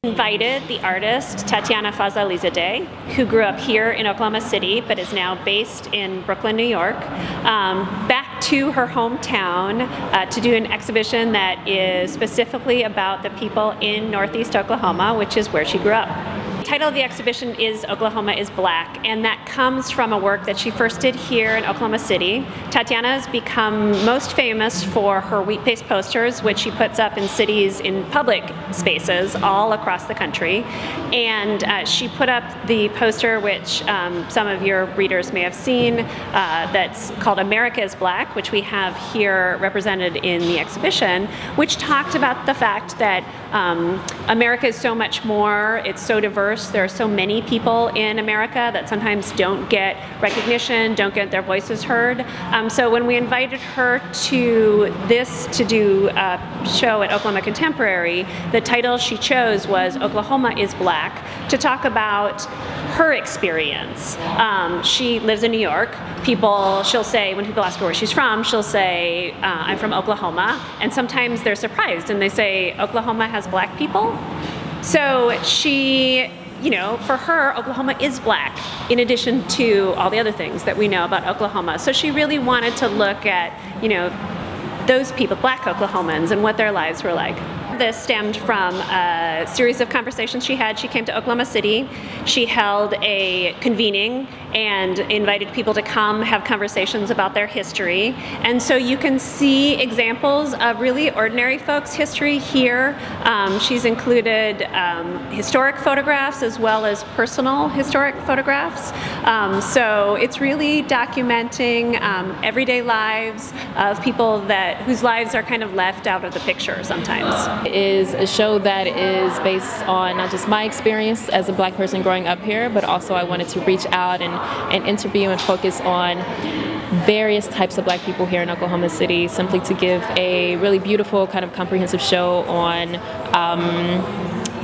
Invited the artist Tatyana Fazlalizadeh, who grew up here in Oklahoma City but is now based in Brooklyn, New York, back to her hometown to do an exhibition that is specifically about the people in Northeast Oklahoma, which is where she grew up. The title of the exhibition is Oklahoma is Black, and that comes from a work that she first did here in Oklahoma City. Tatyana has become most famous for her wheatpaste posters, which she puts up in cities in public spaces all across the country. And she put up the poster, which some of your readers may have seen, that's called America is Black, which we have here represented in the exhibition, which talked about the fact that America is so much more, it's so diverse. There are so many people in America that sometimes don't get recognition, don't get their voices heard. So when we invited her to do a show at Oklahoma Contemporary, the title she chose was Oklahoma is Black, to talk about her experience. She lives in New York. She'll say, when people ask her where she's from, she'll say, I'm from Oklahoma. And sometimes they're surprised and they say, Oklahoma has black people? So for her, Oklahoma is black, in addition to all the other things that we know about Oklahoma. So she really wanted to look at, those people, black Oklahomans, and what their lives were like. This stemmed from a series of conversations she had. She came to Oklahoma City. She held a convening and invited people to come have conversations about their history. And so you can see examples of really ordinary folks' history here. She's included historic photographs as well as personal historic photographs. So it's really documenting everyday lives of people whose lives are kind of left out of the picture sometimes. It is a show that is based on not just my experience as a black person growing up here, but also I wanted to reach out and interview and focus on various types of black people here in Oklahoma City, simply to give a really beautiful kind of comprehensive show on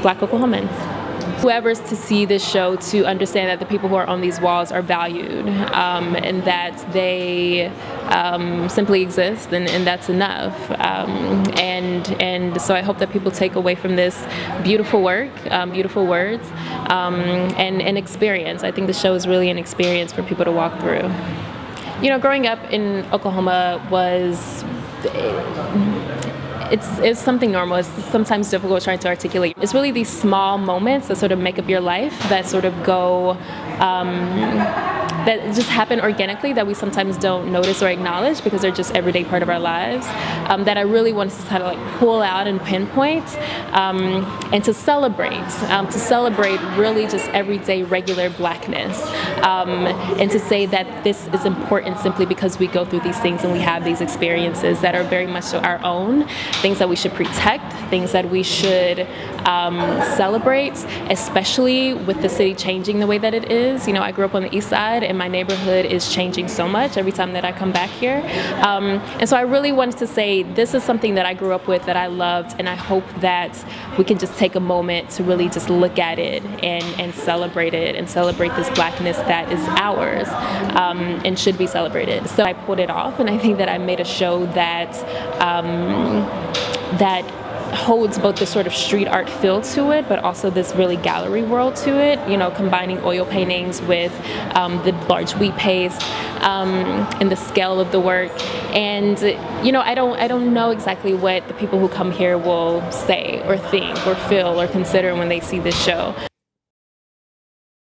black Oklahomans. Whoever's to see this show to understand that the people who are on these walls are valued, and that they simply exist, and that's enough. And so I hope that people take away from this beautiful work, beautiful words, and experience. I think the show is really an experience for people to walk through. Growing up in Oklahoma it's something normal. It's sometimes difficult trying to articulate. It's really these small moments that sort of make up your life, that sort of go, that just happen organically, that we sometimes don't notice or acknowledge because they're just everyday part of our lives, that I really wanted to kind of like pull out and pinpoint, and to celebrate really just everyday regular blackness, and to say that this is important simply because we go through these things and we have these experiences that are very much our own, things that we should protect, things that we should celebrate, especially with the city changing the way that it is. I grew up on the east side, and my neighborhood is changing so much every time that I come back here. And so I really wanted to say this is something that I grew up with, that I loved, and I hope that we can just take a moment to really just look at it and celebrate it, and celebrate this blackness that is ours, and should be celebrated. So I pulled it off, and I think that I made a show that holds both this sort of street art feel to it, but also this really gallery world to it, combining oil paintings with the large wheat paste, and the scale of the work. And I don't know exactly what the people who come here will say or think or feel or consider when they see this show.